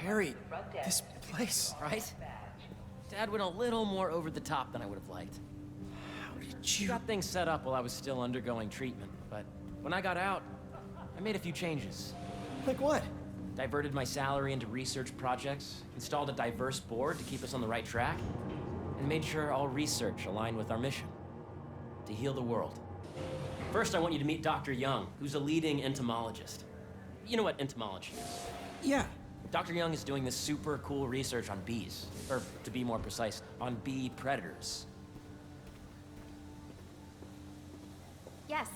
Harry, this place. Right? Dad went a little more over the top than I would have liked. How did He you... got things set up while I was still undergoing treatment, but when I got out, I made a few changes. Like what? Diverted my salary into research projects, installed a diverse board to keep us on the right track, and made sure all research aligned with our mission: to heal the world. First, I want you to meet Dr. Young, who's a leading entomologist. You know what entomology is? Yeah. Dr. Young is doing this super cool research on bees, or to be more precise, on bee predators. Yes,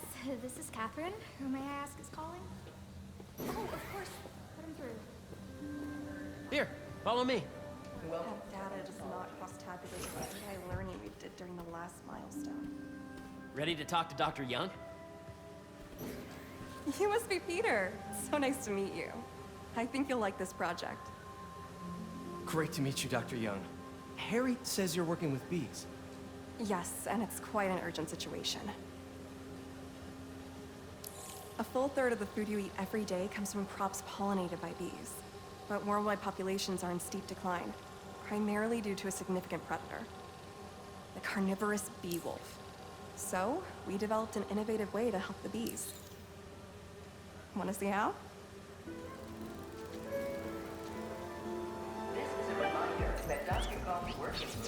this is Catherine. Who may I ask is calling? Oh, of course. Put him through. Here, follow me. That data does not cross-tabulate with the AI learning we did during the last milestone. Ready to talk to Dr. Young? You must be Peter. So nice to meet you. I think you'll like this project. Great to meet you, Dr. Young. Harry says you're working with bees. Yes, and it's quite an urgent situation. A full third of the food you eat every day comes from crops pollinated by bees. But worldwide populations are in steep decline, primarily due to a significant predator, the carnivorous bee wolf. So, we developed an innovative way to help the bees. Want to see how?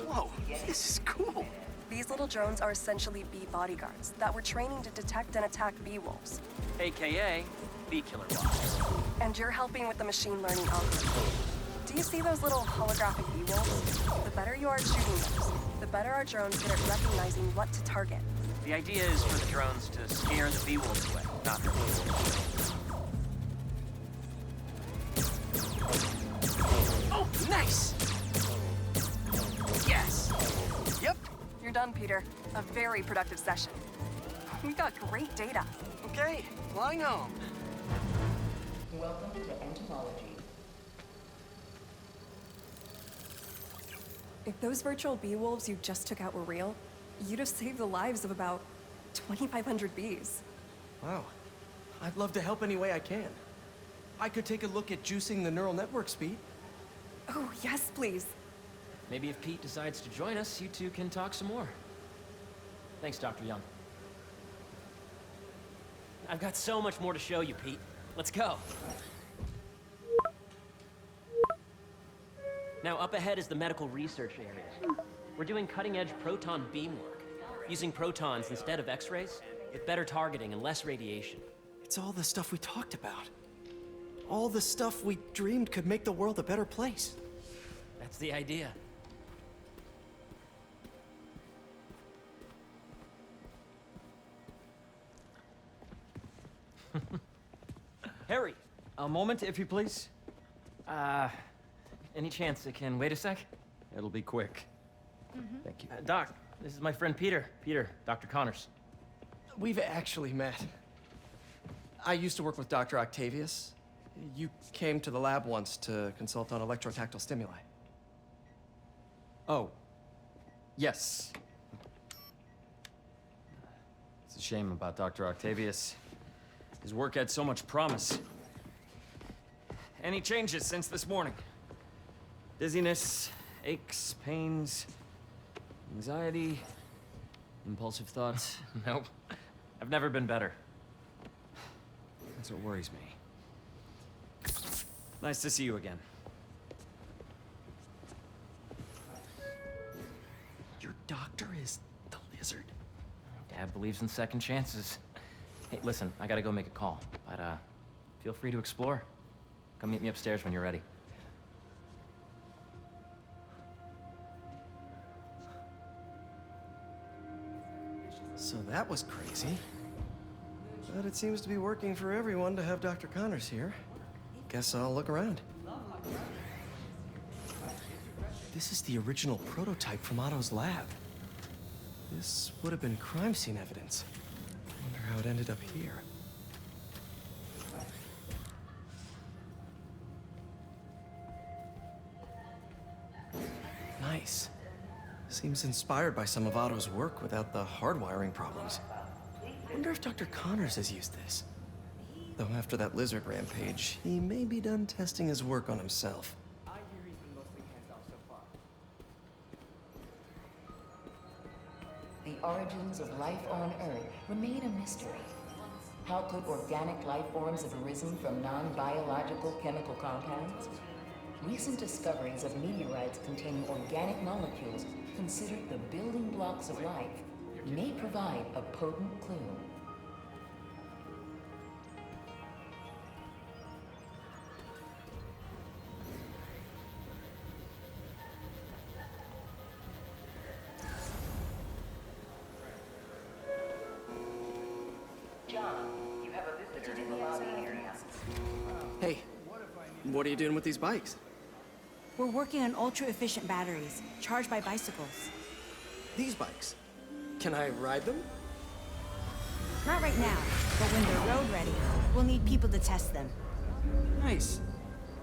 Whoa, this is cool. These little drones are essentially bee bodyguards that we're training to detect and attack bee wolves. AKA bee killer bots. And you're helping with the machine learning algorithm. Do you see those little holographic bee wolves? The better you are at shooting those, the better our drones get at recognizing what to target. The idea is for the drones to scare the bee wolves away, not the bee wolves. Oh, nice! Yes! Yep. You're done, Peter. A very productive session. We got great data. Okay, flying home. Welcome to entomology. If those virtual bee wolves you just took out were real, you'd have saved the lives of about 2,500 bees. Wow. I'd love to help any way I can. I could take a look at juicing the neural network speed. Oh, yes, please. Maybe if Pete decides to join us, you two can talk some more. Thanks, Dr. Young. I've got so much more to show you, Pete. Let's go. Now, up ahead is the medical research area. We're doing cutting-edge proton beam work, using protons instead of X-rays, with better targeting and less radiation. It's all the stuff we talked about. All the stuff we dreamed could make the world a better place. That's the idea. Harry, a moment, if you please. Any chance it can wait a sec? It'll be quick. Thank you. Doc, this is my friend Peter. Peter, Dr. Connors. We've actually met. I used to work with Dr. Octavius. You came to the lab once to consult on electrotactile stimuli. Oh, yes. It's a shame about Dr. Octavius. His work had so much promise. Any changes since this morning? Dizziness, aches, pains, anxiety, impulsive thoughts. Nope. I've never been better. That's what worries me. Nice to see you again. Your doctor is the lizard. Dad believes in second chances. Hey, listen, I gotta go make a call, but feel free to explore. Come meet me upstairs when you're ready. So that was crazy. But it seems to be working for everyone to have Dr. Connors here. Guess I'll look around. This is the original prototype from Otto's lab. This would have been crime scene evidence. Wonder how it ended up here. Nice. Seems inspired by some of Otto's work without the hardwiring problems. Wonder if Dr. Connors has used this. Though after that lizard rampage, he may be done testing his work on himself. I hear he's been mostly hands-off so far. The origins of life on Earth remain a mystery. How could organic life forms have arisen from non-biological chemical compounds? Recent discoveries of meteorites containing organic molecules considered the building blocks of life may provide a potent clue. John, you have a visitor in the lobby area. Hey, what are you doing with these bikes? We're working on ultra-efficient batteries, charged by bicycles. These bikes? Can I ride them? Not right now, but when they're road ready, we'll need people to test them. Nice.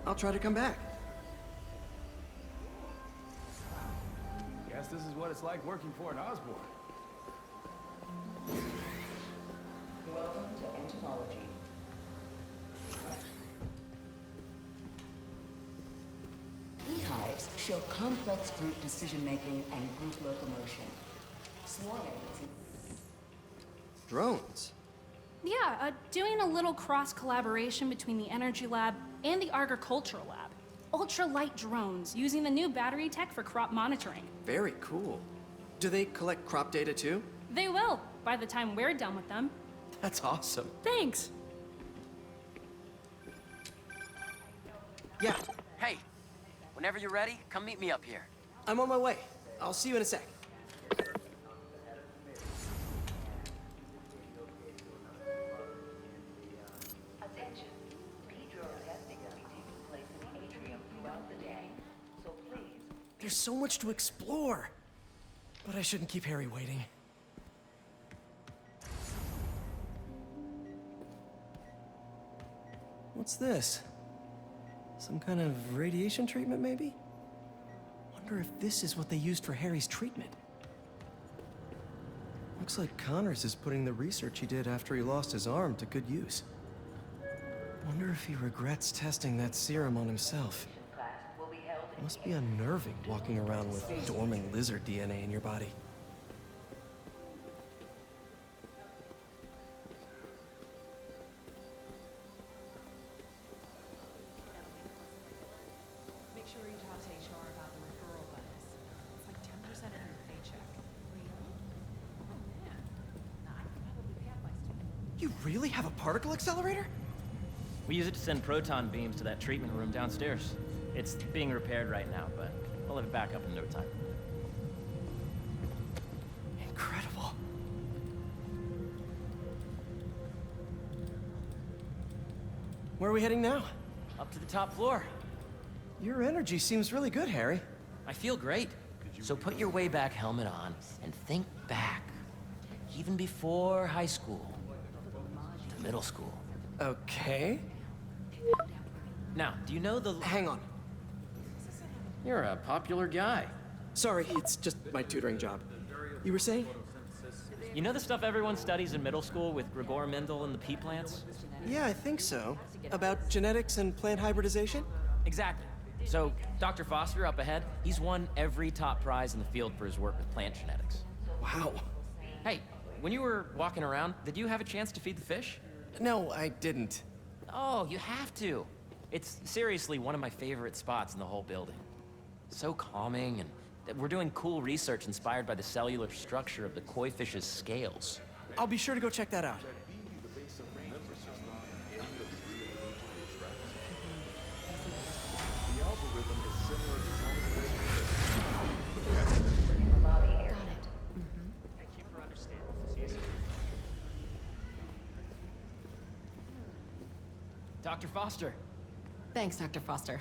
I'll try to come back. Guess this is what it's like working for an Osborn. Welcome to entomology. Beehives show complex group decision-making and group locomotion. Swarming is Drones? Yeah, doing a little cross-collaboration between the Energy Lab and the Agricultural Lab. Ultralight drones, using the new battery tech for crop monitoring. Very cool. Do they collect crop data too? They will, by the time we're done with them. That's awesome. Thanks! Yeah, Hey, whenever you're ready, come meet me up here. I'm on my way. I'll see you in a sec. attention. Pedro testing will be taking place in the atrium throughout the day, so please. There's so much to explore. But I shouldn't keep Harry waiting. What's this? Some kind of radiation treatment, maybe? Wonder if this is what they used for Harry's treatment. Looks like Connors is putting the research he did after he lost his arm to good use. Wonder if he regrets testing that serum on himself. Class will be held in Must be unnerving walking around with dormant lizard DNA in your body. Make sure you talk to HR about the referral bonus. It's like 10% of your paycheck. Really? Oh man. Nah, I could probably pay off my student. You really have a particle accelerator? We use it to send proton beams to that treatment room downstairs. It's being repaired right now, but we'll have it back up in no time. Incredible. Where are we heading now? Up to the top floor. Your energy seems really good, Harry. I feel great. So put your way back helmet on and think back. Even before high school. To middle school. Okay. Now, do you know the... Hang on. You're a popular guy. Sorry, it's just my tutoring job. You were saying? You know the stuff everyone studies in middle school with Gregor Mendel and the pea plants? Yeah, I think so. About genetics and plant hybridization? Exactly. So, Dr. Foster up ahead, he's won every top prize in the field for his work with plant genetics. Wow. Hey, when you were walking around, did you have a chance to feed the fish? No, I didn't. Oh, you have to. It's seriously one of my favorite spots in the whole building. So calming, and we're doing cool research inspired by the cellular structure of the koi fish's scales. I'll be sure to go check that out. lobby area. Dr. Foster. Thanks, Dr. Foster.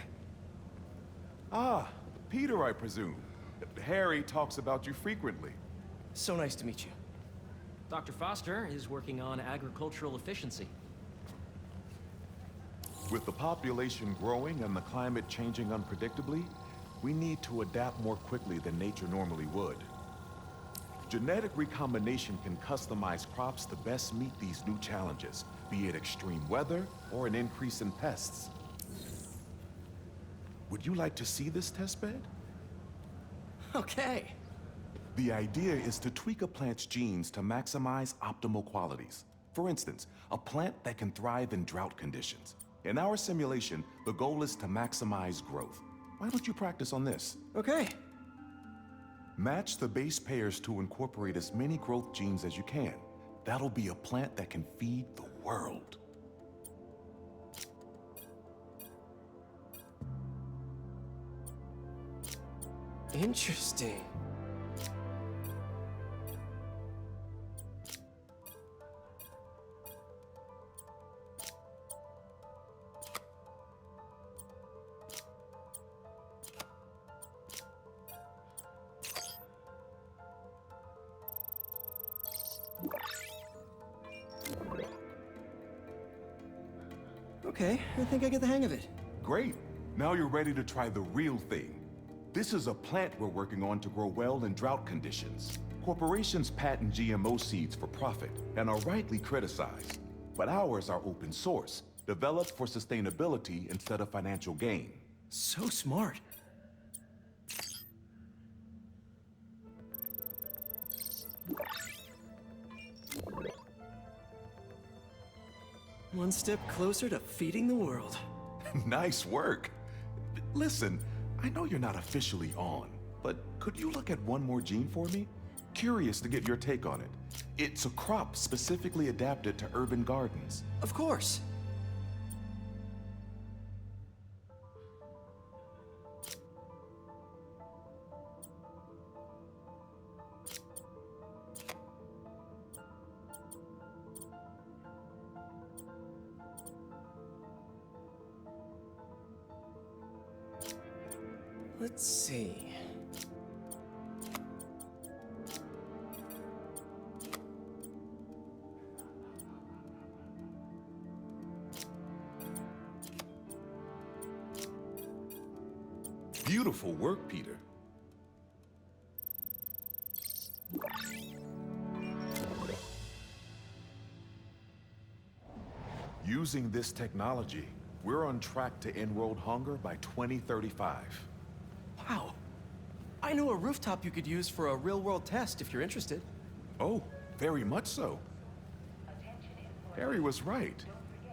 Ah, Peter, I presume. Harry talks about you frequently. So nice to meet you. Dr. Foster is working on agricultural efficiency. With the population growing and the climate changing unpredictably, we need to adapt more quickly than nature normally would. Genetic recombination can customize crops to best meet these new challenges, be it extreme weather or an increase in pests. Would you like to see this testbed? Okay. The idea is to tweak a plant's genes to maximize optimal qualities. For instance, a plant that can thrive in drought conditions. In our simulation, the goal is to maximize growth. Why don't you practice on this? Okay. Match the base pairs to incorporate as many growth genes as you can. That'll be a plant that can feed the world. Interesting. Okay, I think I get the hang of it. Great. Now you're ready to try the real thing. This is a plant we're working on to grow well in drought conditions. Corporations patent GMO seeds for profit and are rightly criticized. But ours are open source, developed for sustainability instead of financial gain. So smart. One step closer to feeding the world. Nice work. Listen, I know you're not officially on, but could you look at one more gene for me? Curious to get your take on it. It's a crop specifically adapted to urban gardens. Of course. Let's see. Beautiful work, Peter. Using this technology, we're on track to end world hunger by 2035. Wow. I know a rooftop you could use for a real-world test if you're interested. Oh, very much so. Harry was right.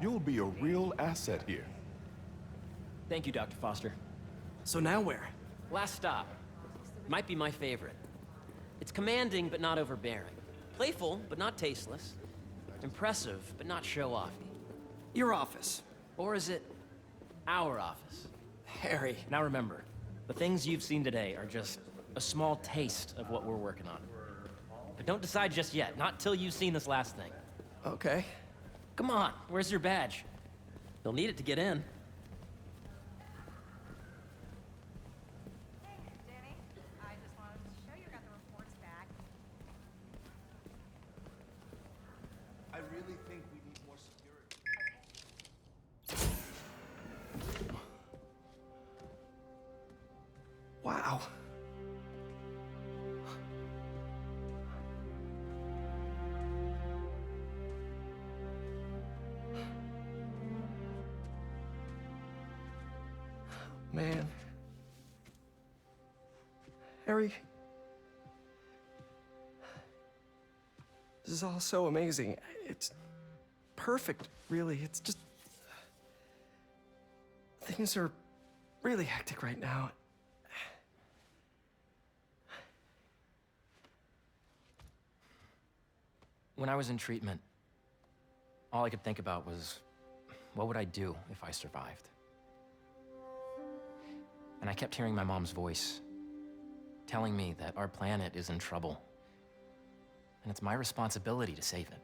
You'll be a real asset here. Thank you, Dr. Foster. So now where? Last stop. Might be my favorite. It's commanding, but not overbearing. Playful, but not tasteless. Impressive, but not show-offy. Your office. Or is it our office? Harry. Now remember, the things you've seen today are just a small taste of what we're working on. But don't decide just yet, not till you've seen this last thing. Okay. Come on, where's your badge? You'll need it to get in. Danny, I just wanted to show you got the reports back. I really think we need more security. Wow. Man. Harry. This is all so amazing. It's perfect, really. It's just... Things are really hectic right now. When I was in treatment, all I could think about was, what would I do if I survived? And I kept hearing my mom's voice, telling me that our planet is in trouble, and it's my responsibility to save it.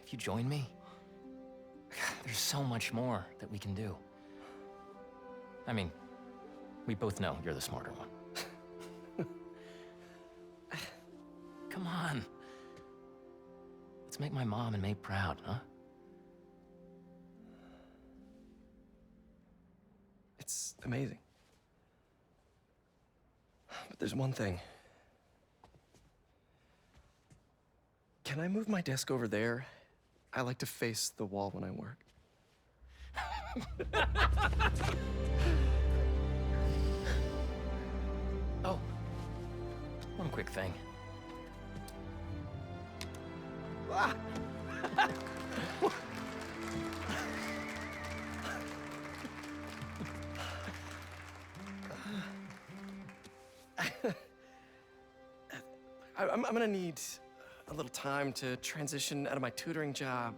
If you join me, there's so much more that we can do. I mean, we both know you're the smarter one. Come on. Let's make my mom and May proud, huh? amazing. But there's one thing. Can I move my desk over there? I like to face the wall when I work. Oh, one quick thing. Ah! I'm gonna need a little time to transition out of my tutoring job.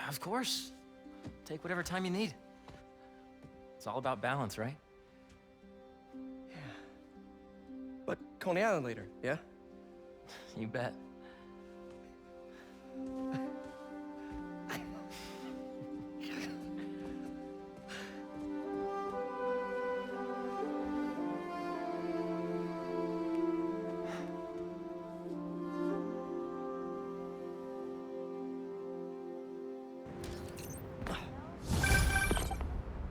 Of course. Take whatever time you need. It's all about balance, right? Yeah. But Coney Island later, yeah? You bet.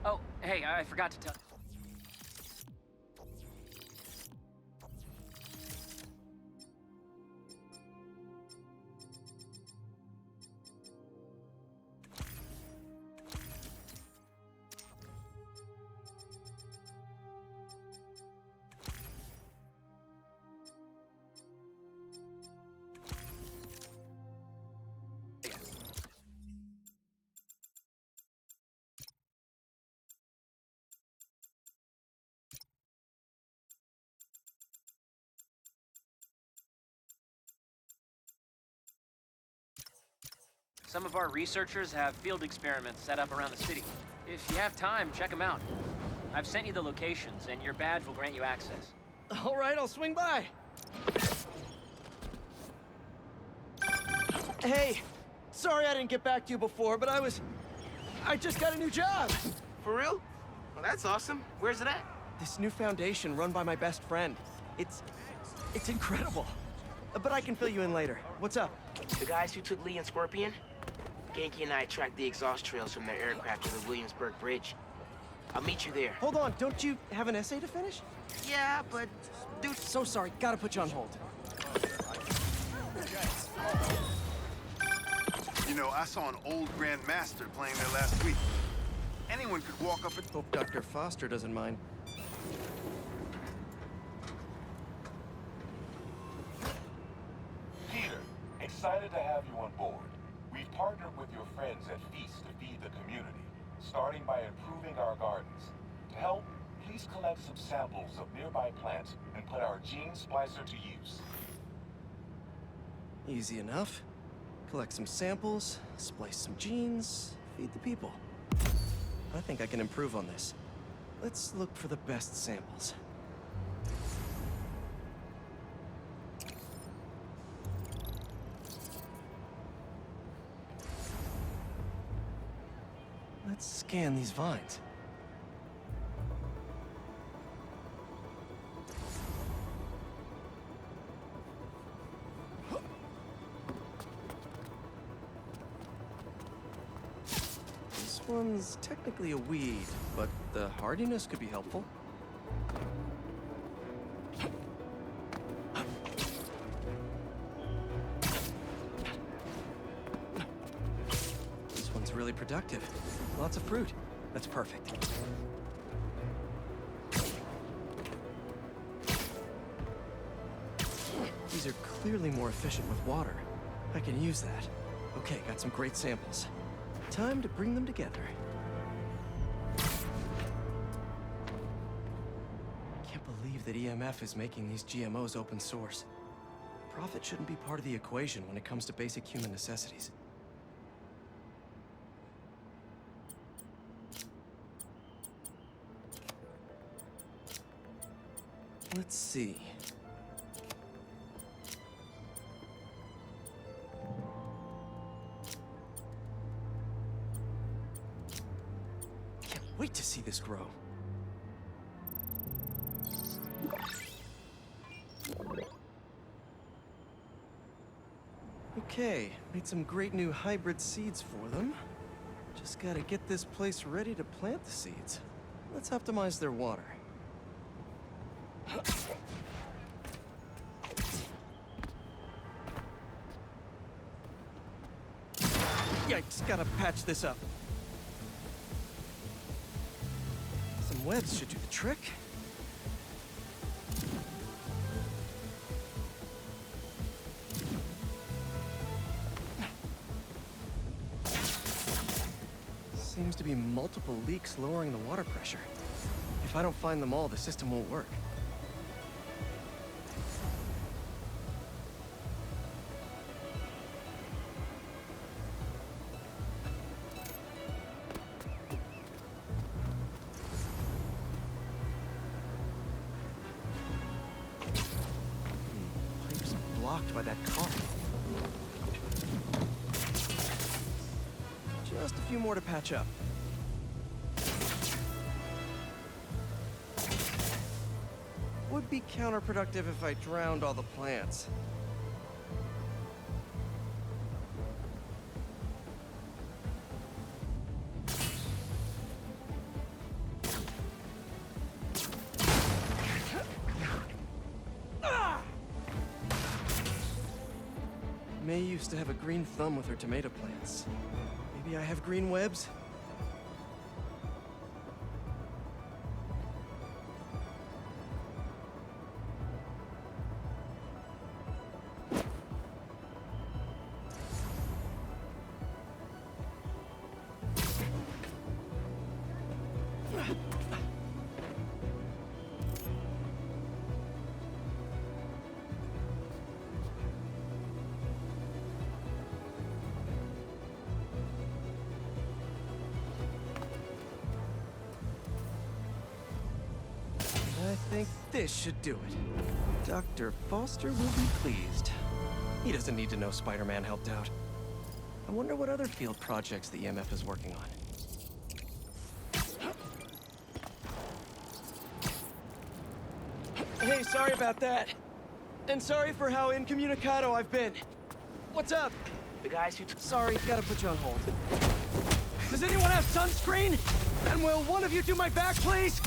Oh, hey, I forgot to tell. Some of our researchers have field experiments set up around the city. If you have time, check them out. I've sent you the locations, and your badge will grant you access. All right, I'll swing by. Hey, sorry I didn't get back to you before, but I just got a new job. For real? Well, that's awesome. Where's it at? This new foundation run by my best friend. It's incredible. But I can fill you in later. What's up? The guys who took Lee and Scorpion? Ganke and I tracked the exhaust trails from their aircraft to the Williamsburg Bridge. I'll meet you there. Hold on, don't you have an essay to finish? Yeah, but... Dude, so sorry. Gotta put you on hold. You know, I saw an old Grand Master playing there last week. Anyone could walk up and... Hope Dr. Foster doesn't mind. Peter, excited to have you on board. We've partnered with your friends at Feast to feed the community, starting by improving our gardens. To help, please collect some samples of nearby plants and put our gene splicer to use. Easy enough. Collect some samples, splice some genes, feed the people. I think I can improve on this. Let's look for the best samples. Let's scan these vines. This one's technically a weed, but the hardiness could be helpful. This one's really productive. Lots of fruit. That's perfect. These are clearly more efficient with water. I can use that. Okay, got some great samples. Time to bring them together. Can't believe that EMF is making these GMOs open source. Profit shouldn't be part of the equation when it comes to basic human necessities. Let's see. Can't wait to see this grow. Okay, made some great new hybrid seeds for them. Just gotta get this place ready to plant the seeds. Let's optimize their water. Yikes, gotta patch this up. Some webs should do the trick. Seems to be multiple leaks lowering the water pressure. If I don't find them all, the system won't work. Pipes are blocked by that car. Just a few more to patch up. Would be counterproductive if I drowned all the plants. May used to have a green thumb with her tomato plants. Maybe I have green webs? I think this should do it. Dr. Foster will be pleased. He doesn't need to know Spider-Man helped out. I wonder what other field projects the EMF is working on. Hey, sorry about that. And sorry for how incommunicado I've been. What's up? The guys who Sorry, gotta put you on hold. Does anyone have sunscreen? And will one of you do my back, please?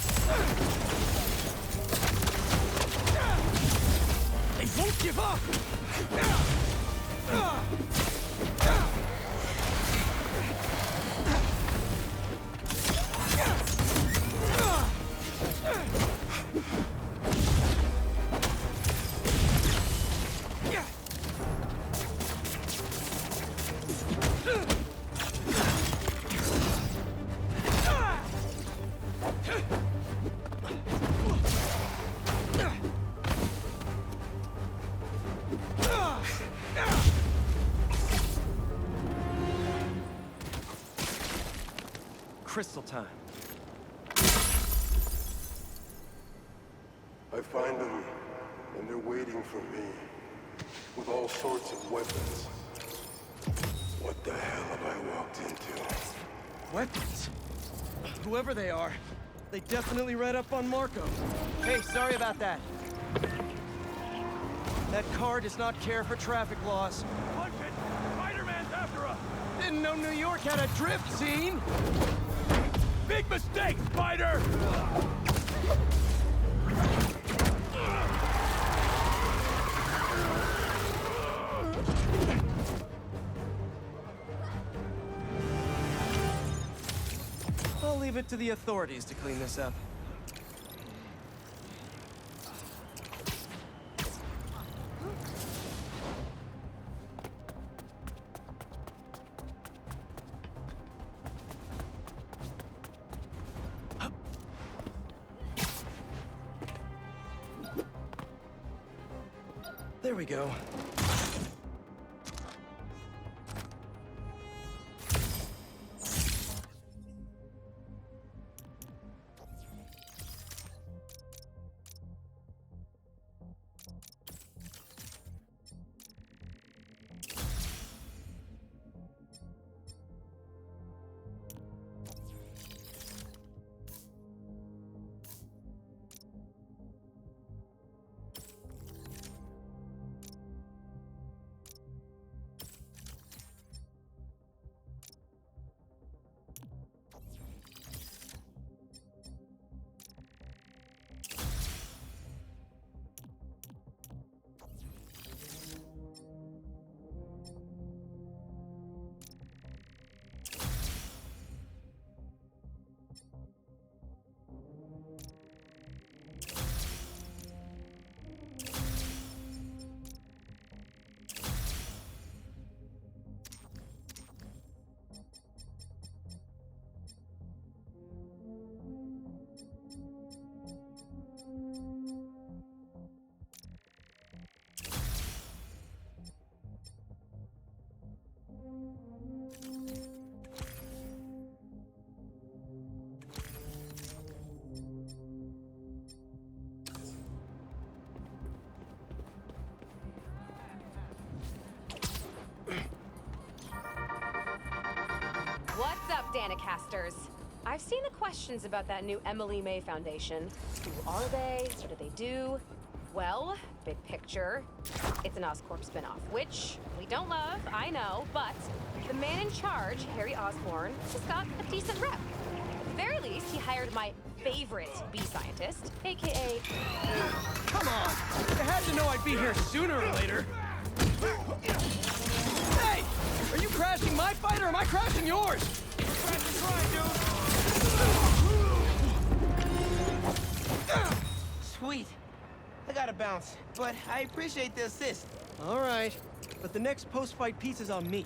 They won't give up! Crystal time. I find them, and they're waiting for me, with all sorts of weapons. What the hell have I walked into? Weapons? Whoever they are, they definitely read up on Marco. Hey, sorry about that. That car does not care for traffic laws. Punch it! Spider-Man's after us! Didn't know New York had a drift scene! Big mistake, Spider! I'll leave it to the authorities to clean this up. There we go. Unicasters. I've seen the questions about that new Emily May Foundation. Who are they? What do they do? Well, big picture, it's an Oscorp spinoff, which we don't love, I know, but the man in charge, Harry Osborn, has got a decent rep. At the very least, he hired my favorite bee scientist, aka... Come on! You had to know I'd be here sooner or later. Hey! Are you crashing my fight or am I crashing yours? Sweet. I gotta bounce, but I appreciate the assist. All right, but the next post-fight piece is on me.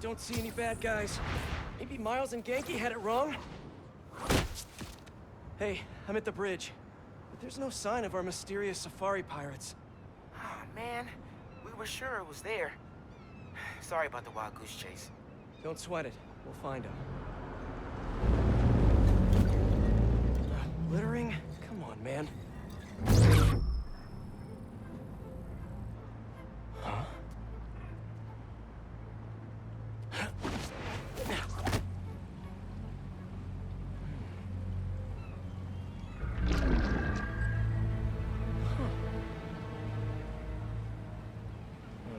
Don't see any bad guys. Maybe Miles and Genki had it wrong? Hey, I'm at the bridge. But there's no sign of our mysterious safari pirates. Oh, man. We were sure it was there. Sorry about the wild goose chase. Don't sweat it. We'll find them. Littering? Come on, man. Huh?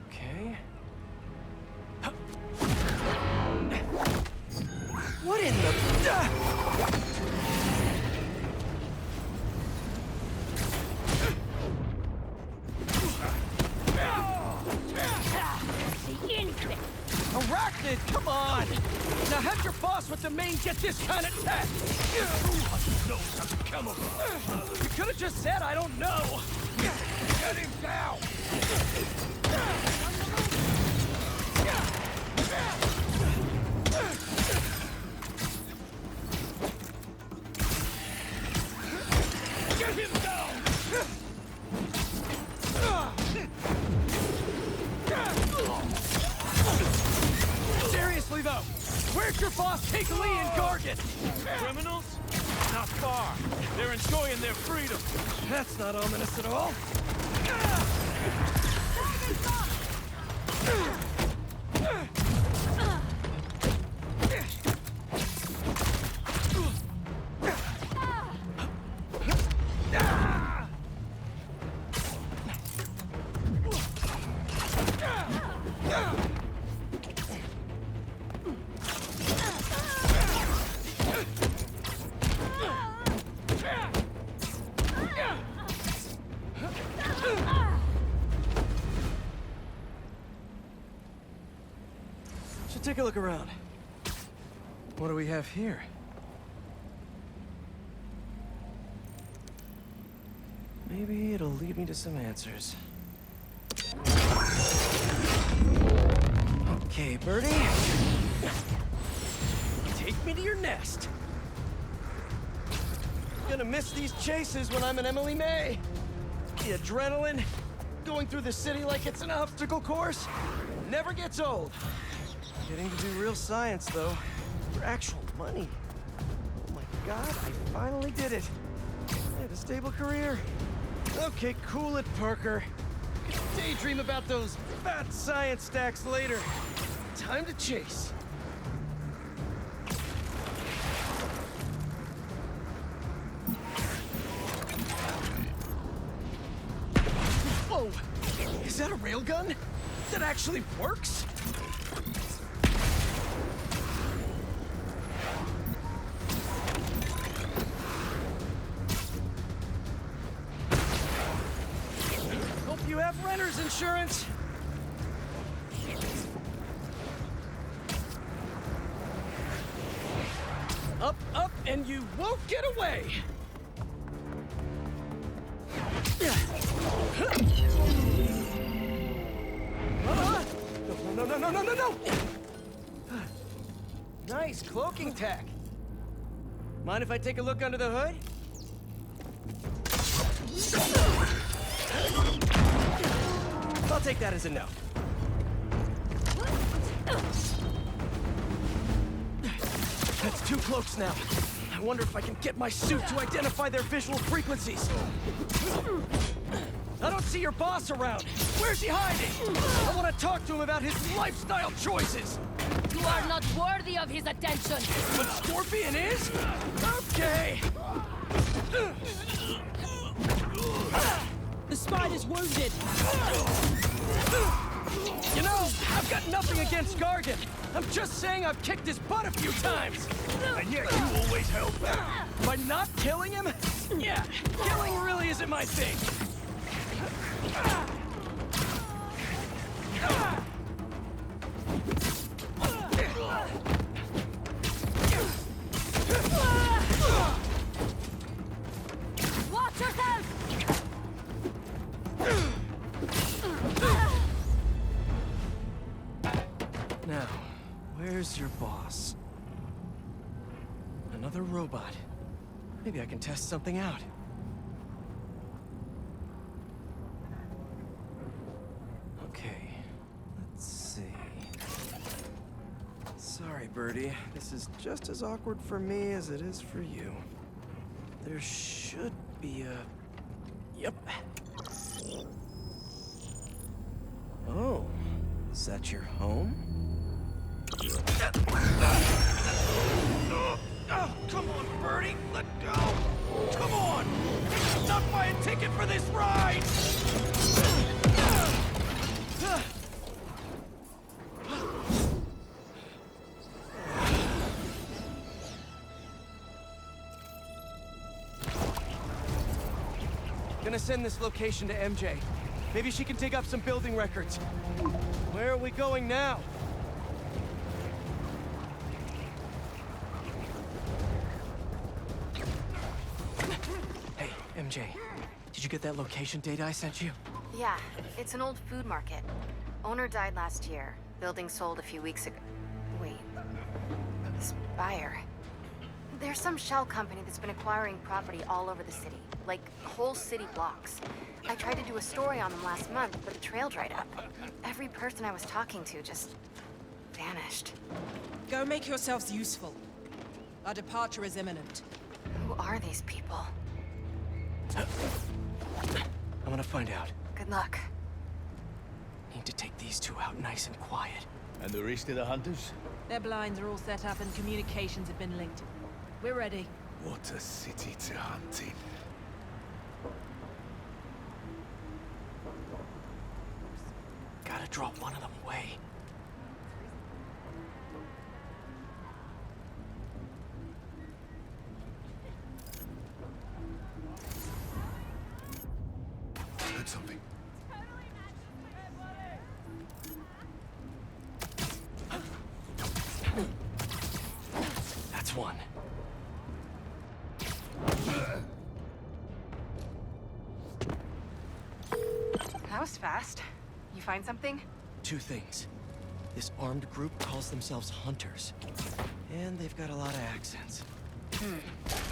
Okay. What in the... Arachnid, come on! Now have your boss with the main get this kind of tech! You could have just said I don't know! Get him down! Get him down! Seriously though, where'd your boss take Lee and Gargan? Criminals? Not far. They're enjoying their freedom. That's not ominous at all. Should take a look around. What do we have here? Maybe it'll lead me to some answers. Okay, Birdie. Take me to your nest. Gonna miss these chases when I'm an Emily May. The adrenaline, going through the city like it's an obstacle course, never gets old. Getting to do real science, though, for actual money. Oh my God, I finally did it. I have a stable career. Okay, cool it, Parker. Daydream about those fat science stacks later. Time to chase. Whoa! Is that a railgun? That actually works? Hope you have renter's insurance. Up, up, and you won't get away! No! Nice cloaking tech. Mind if I take a look under the hood? I'll take that as a no. That's 2 cloaks now. I wonder if I can get my suit to identify their visual frequencies. I don't see your boss around. Where's he hiding? I want to talk to him about his lifestyle choices. You are not worthy of his attention. But Scorpion is? Okay. The spider's wounded. You know, I've got nothing against Gargan. I'm just saying I've kicked his butt a few times. And yet you always held back. By not killing him? Yeah, killing really isn't my thing. Watch yourself! Now, where's your boss? Another robot. Maybe I can test something out. Okay, let's see. Sorry, Birdie. This is just as awkward for me as it is for you. There should be a... Yep. Oh, is that your home? Oh, come on, Birdie! Let go! Come on! Not buy a ticket for this ride! Gonna send this location to MJ. Maybe she can dig up some building records. Where are we going now? Hey, MJ. Did you get that location data I sent you? Yeah, it's an old food market. Owner died last year. Building sold a few weeks ago. Wait. Spire. There's some shell company that's been acquiring property all over the city. Like, whole city blocks. I tried to do a story on them last month, but the trail dried up. Every person I was talking to just... vanished. Go make yourselves useful. Our departure is imminent. Who are these people? I'm gonna find out. Good luck. Need to take these 2 out nice and quiet. And the rest of the hunters? Their blinds are all set up and communications have been linked. We're ready. What a city to hunt in. Gotta drop one of them away. Heard something. That's one. That was fast. You find something? 2 things. This armed group calls themselves Hunters. And they've got a lot of accents.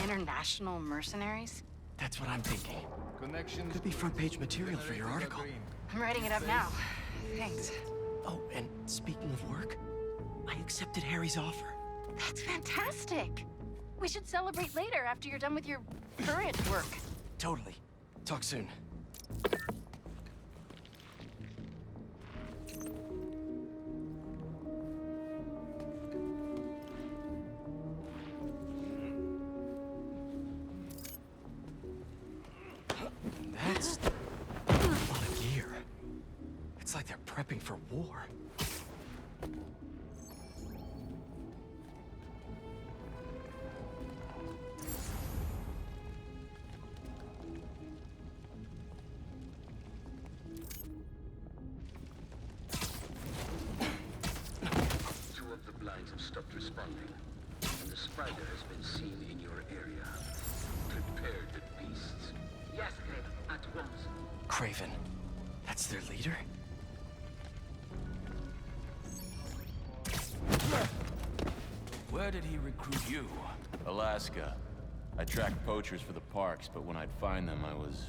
International mercenaries? That's what I'm thinking. Could be front-page material for your article. I'm writing it up now. Thanks. Oh, and speaking of work, I accepted Harry's offer. That's fantastic! We should celebrate later after you're done with your current work. Totally. Talk soon. That's a lot of gear. It's like they're prepping for war. Two of the blinds have stopped responding, and the spider has been seen in your area. Prepare the beasts. Yes, Head, at once. Craven. That's their leader? Where did he recruit you? Alaska. I tracked poachers for the parks, but when I'd find them, I was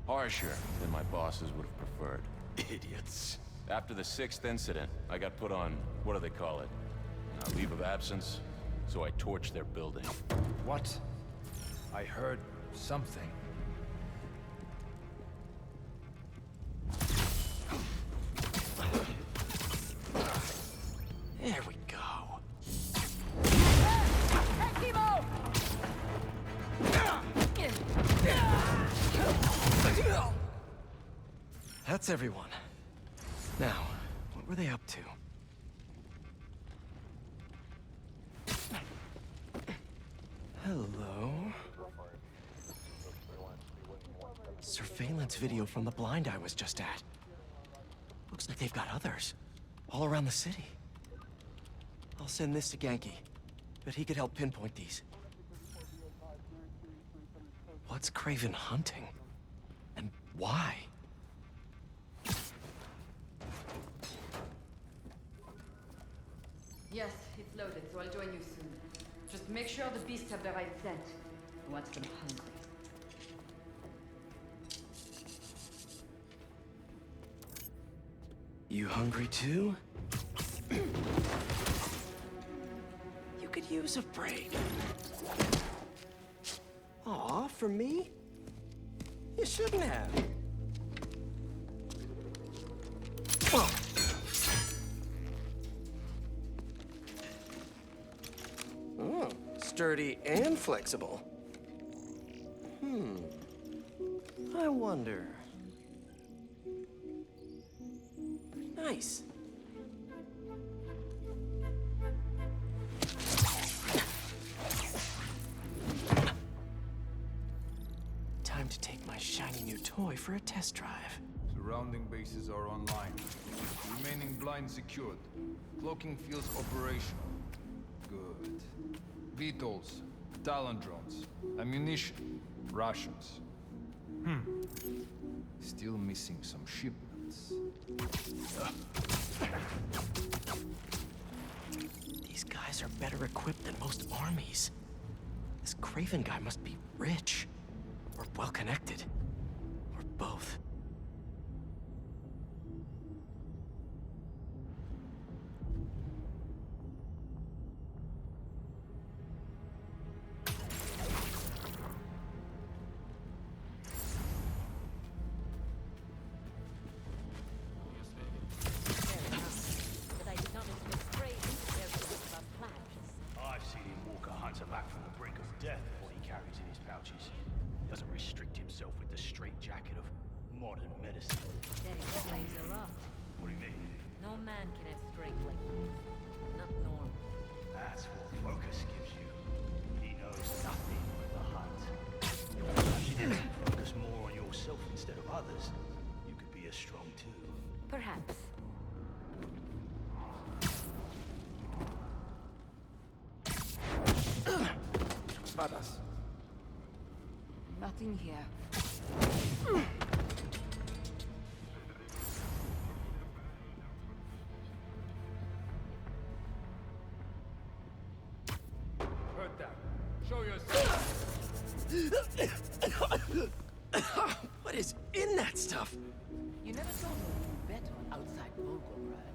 harsher than my bosses would have preferred. Idiots. After the 6th incident, I got put on, what do they call it? Leave of absence, so I torched their building. What? I heard something. There we go. That's everyone. Now, what were they up to? Hello? Surveillance video from the blind I was just at. Looks like they've got others. All around the city. I'll send this to Genki. But he could help pinpoint these. What's Craven hunting? And why? Yes, it's loaded, so I'll join you soon. Just make sure the beasts have the right scent. I want them hungry. You hungry too? You could use a break. Aw, for me? You shouldn't have. Oh. Oh, sturdy and flexible. I wonder. Nice. Time to take my shiny new toy for a test drive. Surrounding bases are online. Remaining blind secured. Cloaking fields operational. Good. VTOLs, Talon drones, ammunition, rations. Still missing some shipments. These guys are better equipped than most armies. This Craven guy must be rich. Or well-connected. Or both. I've seen him walk a hunter back from the brink of death with what he carries in his pouches. He doesn't restrict himself with the straitjacket of modern medicine. That explains a lot. What do you mean? No man can have strength like this. Not normal. That's what Focus gives you. He knows nothing of the hunt. Perhaps you need to focus more on yourself instead of others. You could be as strong too. Perhaps. Espadas. Nothing here. Heard that. Show yourself. What is in that stuff? You never told me you bet on outside Volgograd.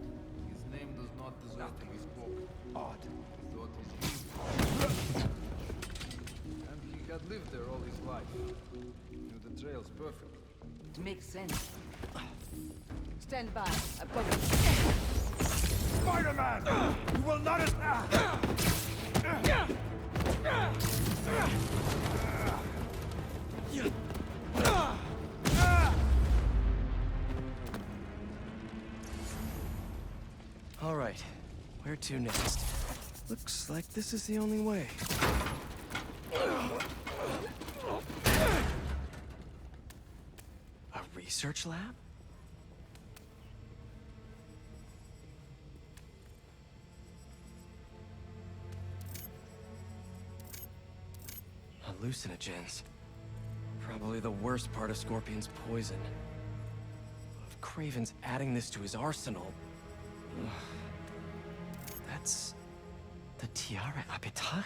His name does not deserve to be spoken. Odd. He thought his name. And he had lived there all his life. Knew the trails perfectly. It makes sense. Stand by. Approach. Spider-Man! You will not All right, where to next? Looks like this is the only way. A research lab? Hallucinogens. Probably the worst part of Scorpion's poison. If Kraven's adding this to his arsenal... That's... the Tiara Apetae.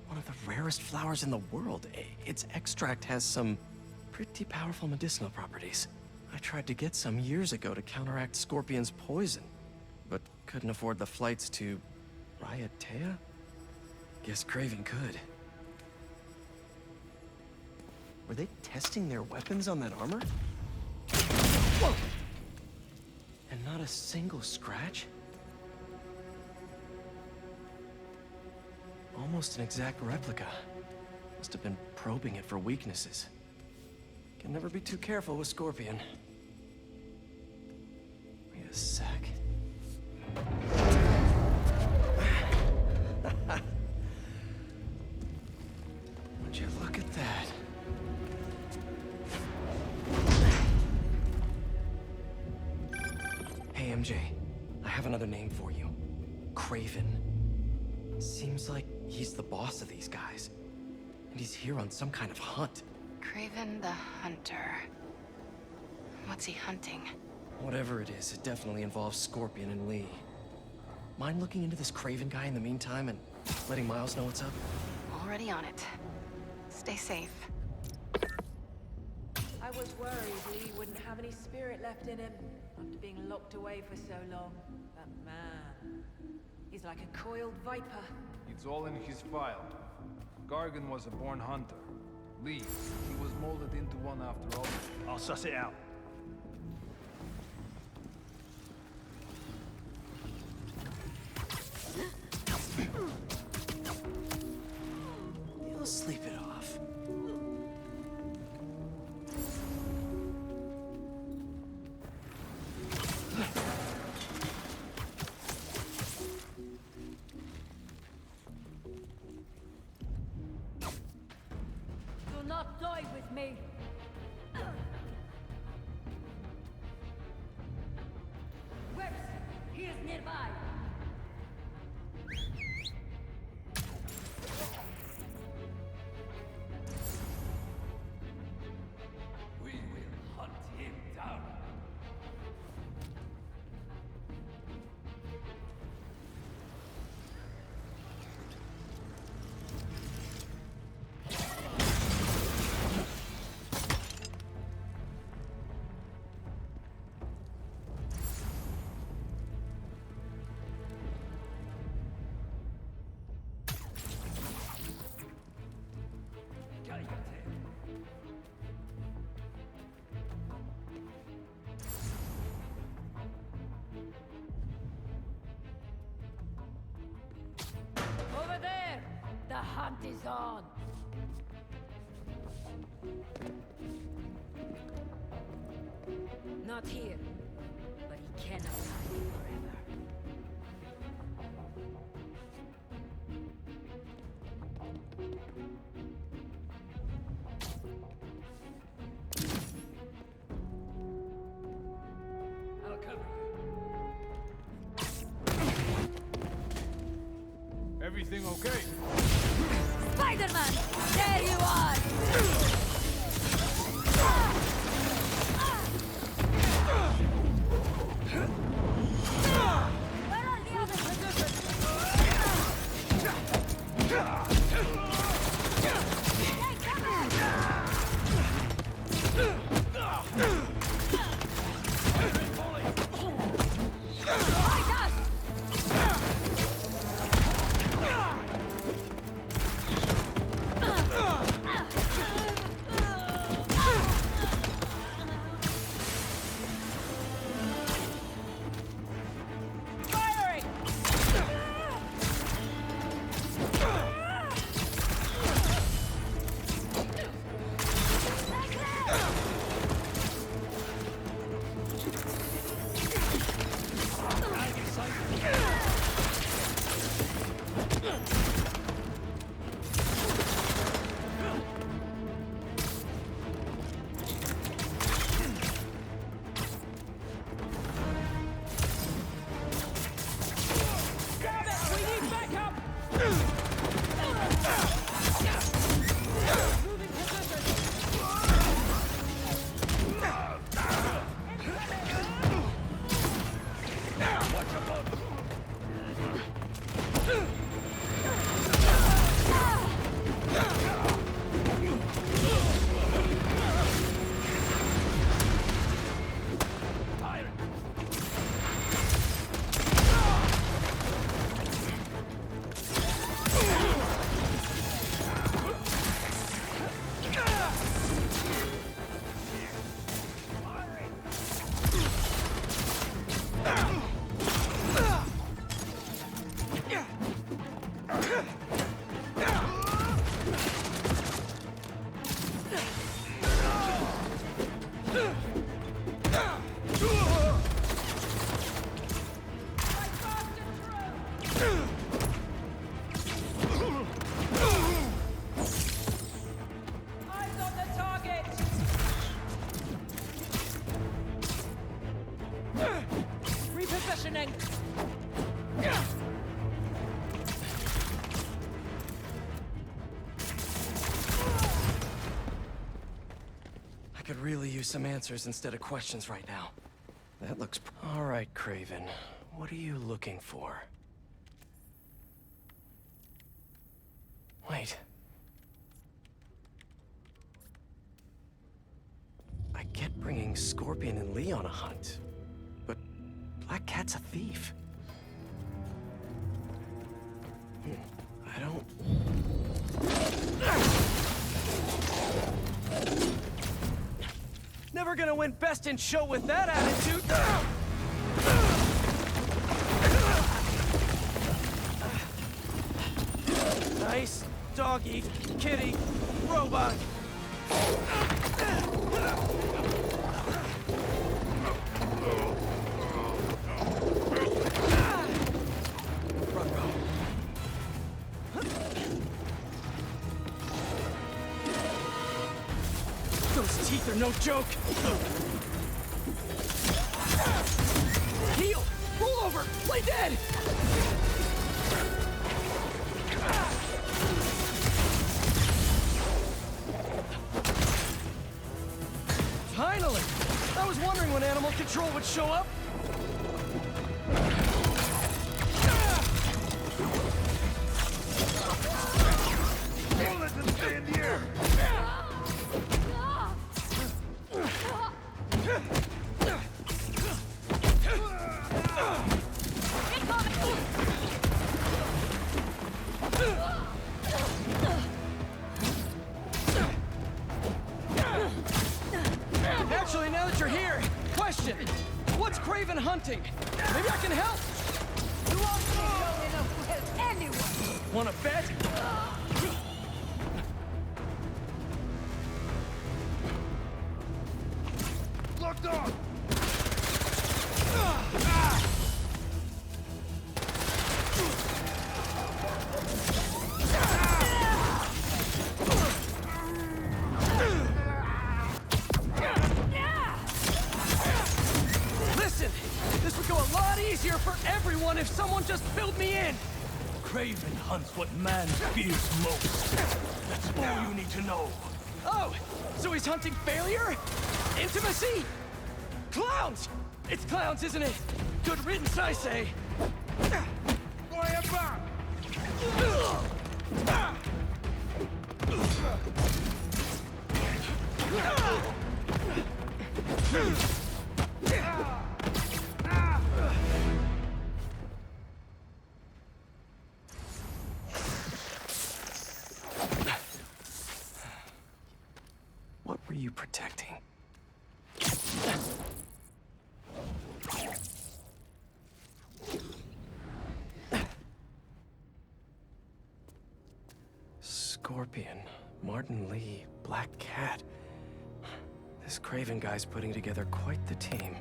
One of the rarest flowers in the world. Its extract has some pretty powerful medicinal properties. I tried to get some years ago to counteract Scorpion's poison, but couldn't afford the flights to Raiatea? Guess Kraven could. Were they testing their weapons on that armor? Whoa! And not a single scratch? Almost an exact replica. Must have been probing it for weaknesses. Can never be too careful with Scorpion. Wait a sec. Would you look at that? Hey, MJ. I have another name for you. Kraven. Seems like he's the boss of these guys. And he's here on some kind of hunt. Kraven the Hunter. What's he hunting? Whatever it is, it definitely involves Scorpion and Lee. Mind looking into this Kraven guy in the meantime and letting Miles know what's up? Already on it. Stay safe. I was worried Lee wouldn't have any spirit left in him after being locked away for so long. But man, he's like a coiled viper. It's all in his file. Gargan was a born hunter. Lee, he was molded into one after all. I'll suss it out. You'll sleep it off. Do not toy with me. Where's he? Is nearby. We will hunt him down. Over there! The hunt is on! Not here, but he cannot hide forever. I'll cover you. Everything okay? Spider-Man! There you are! Where are the other happening? I could really use some answers instead of questions right now. That looks... All right, Kraven. What are you looking for? Wait. I get bringing Scorpion and Lee on a hunt, but Black Cat's a thief. I don't... Never gonna win Best in Show with that attitude! Nice doggy, kitty, robot. Those teeth are no joke. Heal! Roll over! Play dead! Finally! I was wondering when Animal Control would show up. Don't let them stay in the air! Actually, now that you're here, question. What's Kraven hunting? Maybe I can help. You won't be long enough to help anyone! Wanna bet? Locked on! Listen, this would go a lot easier for everyone if someone just filled me in. Kraven hunts what man fears most. That's all you need to know. Oh, so he's hunting failure? Intimacy? Clowns! It's clowns, isn't it? Good riddance, I say. Fire back! What were you protecting? Scorpion, Martin Lee, Black Cat. This Kraven guy's putting together quite the team.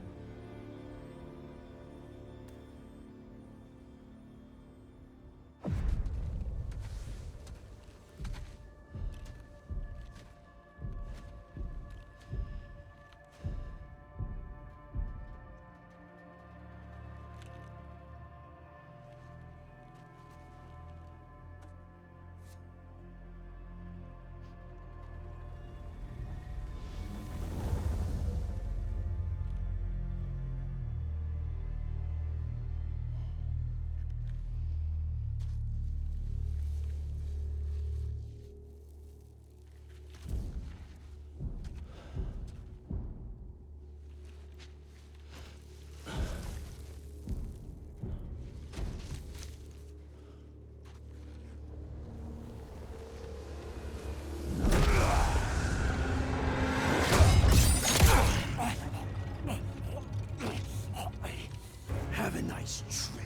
Have a nice trip.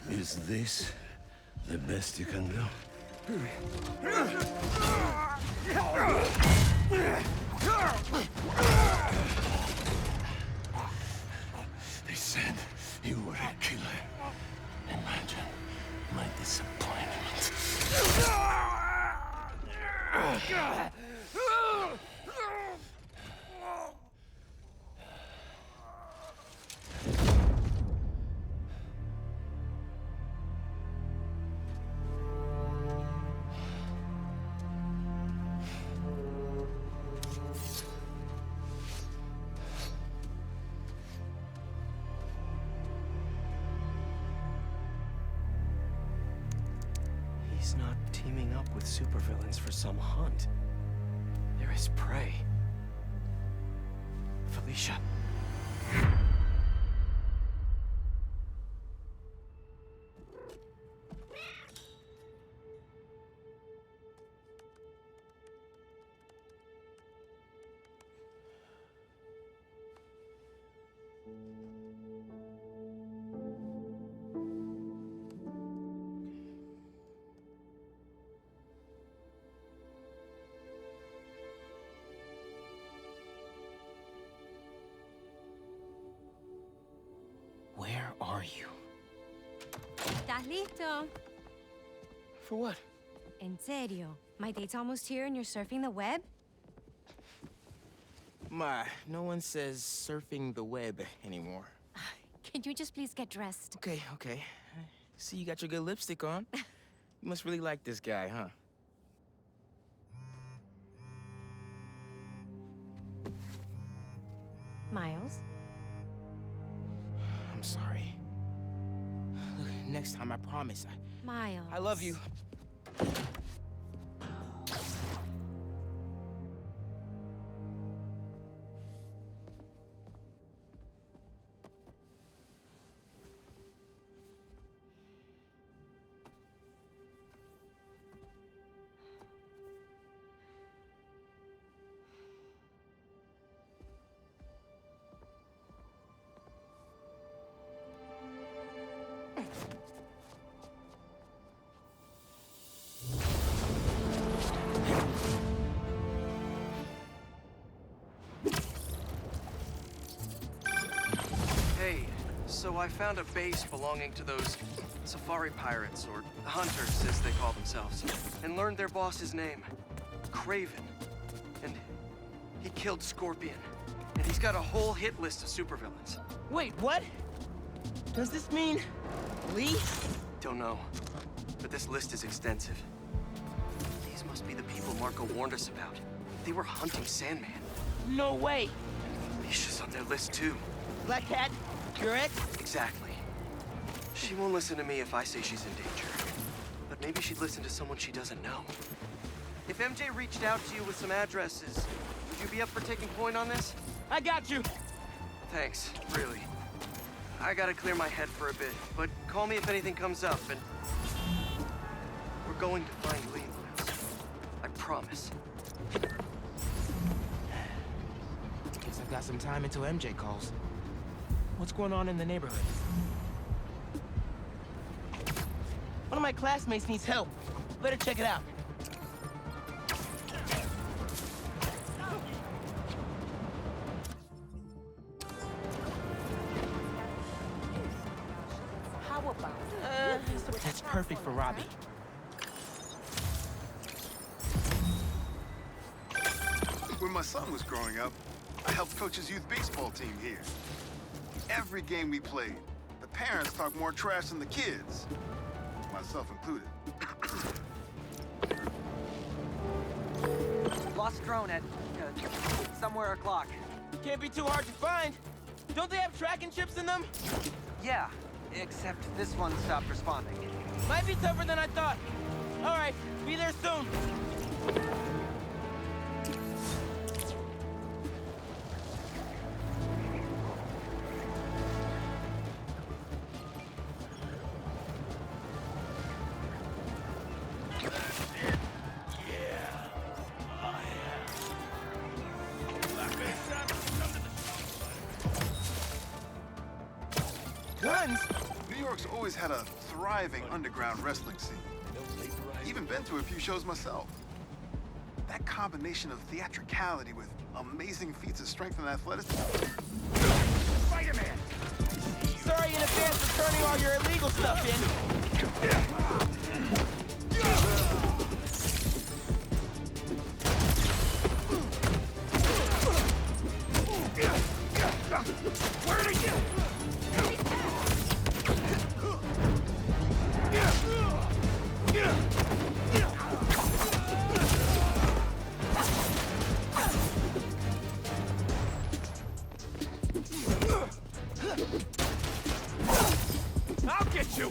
Is this the best you can do? They said you were a killer, and He's not teaming up with supervillains for some hunt. They're his prey. Felicia. Where are you? ¿Estás listo? For what? En serio? My date's almost here and you're surfing the web? Ma, no one says surfing the web anymore. Can you just please get dressed? Okay, okay. See, you got your good lipstick on. You must really like this guy, huh? Miles? I'm sorry. Look, next time, I promise. Miles. I love you. Hey, so I found a base belonging to those safari pirates, or hunters as they call themselves, and learned their boss's name, Kraven. And he killed Scorpion. And he's got a whole hit list of supervillains. Wait, what? Does this mean Lee? Don't know, but this list is extensive. These must be the people Marco warned us about. They were hunting Sandman. No way. Felicia's on their list too. Black Cat, your ex? Exactly. She won't listen to me if I say she's in danger. But maybe she'd listen to someone she doesn't know. If MJ reached out to you with some addresses, would you be up for taking point on this? I got you. Thanks, really. I gotta clear my head for a bit, but call me if anything comes up, and we're going to find Lee. I promise. Guess I've got some time until MJ calls. What's going on in the neighborhood? One of my classmates needs help. Better check it out. How about That's perfect for Robbie. When my son was growing up, I helped coach his youth baseball team here. Every game we played, the parents talked more trash than the kids, myself included. Lost drone at somewhere o'clock. Can't be too hard to find. Don't they have tracking chips in them? Yeah, except this one stopped responding. Might be tougher than I thought. All right, be there soon. Guns? New York's always had a thriving underground wrestling scene. Even been to a few shows myself. That combination of theatricality with amazing feats of strength and athleticism. Spider-Man! Sorry in advance for turning all your illegal stuff in. Where'd he get? I'll get you!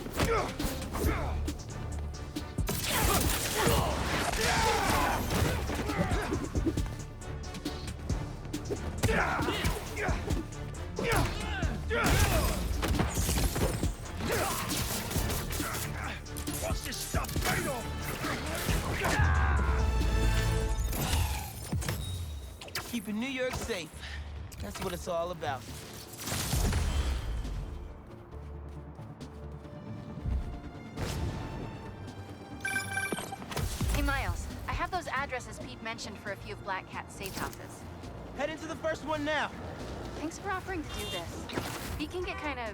Keeping New York safe. That's what it's all about. Hey, Miles. I have those addresses Pete mentioned for a few of Black Cat's safe houses. Head into the first one now. Thanks for offering to do this. Pete can get kind of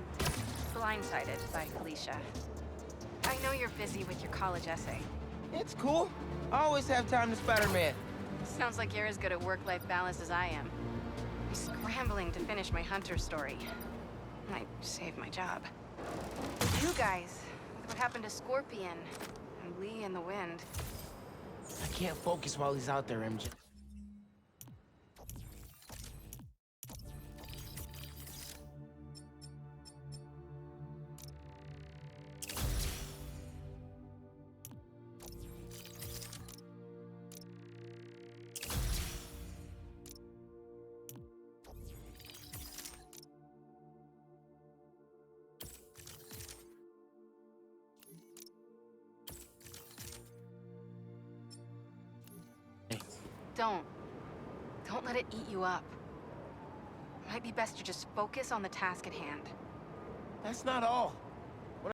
blindsided by Felicia. I know you're busy with your college essay. It's cool. I always have time to Spider-Man. Sounds like you're as good at work-life balance as I am. I'm scrambling to finish my Hunter story. Might save my job. You guys, what happened to Scorpion and Lee in the Wind? I can't focus while he's out there, MJ. Don't let it eat you up. Might be best to just focus on the task at hand. That's not all.